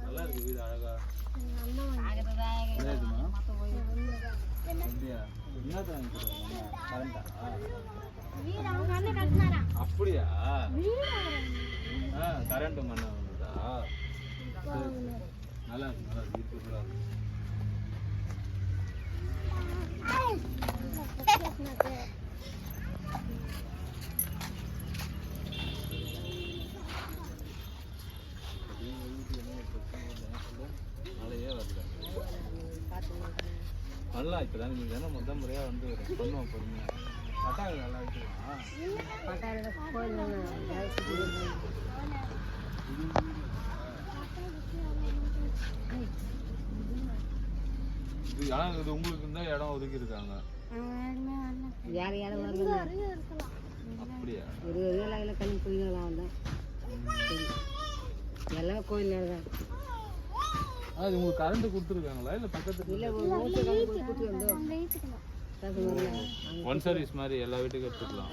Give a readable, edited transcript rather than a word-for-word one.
நல்லா இருக்கு வீடு அழகா. அப்படியா? கரண்ட் மண்ணா வந்ததா? நல்லா இருக்கு, நல்லா இருக்கு, சூப்பரா இருக்கு. மழையே வரல. நல்லா இப்பதான் நீங்க தானே முதல் முறையா வந்து பண்ணுவோம் பொறுமையா. பட்டாளி நல்லா இருக்குமா? இது உங்களுக்கு இருந்தா இடம் ஒதுக்கி இருக்காங்க. அப்படியா? எல்லாம் கோயில் அது உங்களுக்கு கரண்ட் கொடுத்துருக்காங்களா இல்லை பக்கத்துல? ஒன் சர்வீஸ் மாதிரி எல்லா வீட்டுக்கும் எடுத்துக்கலாம்.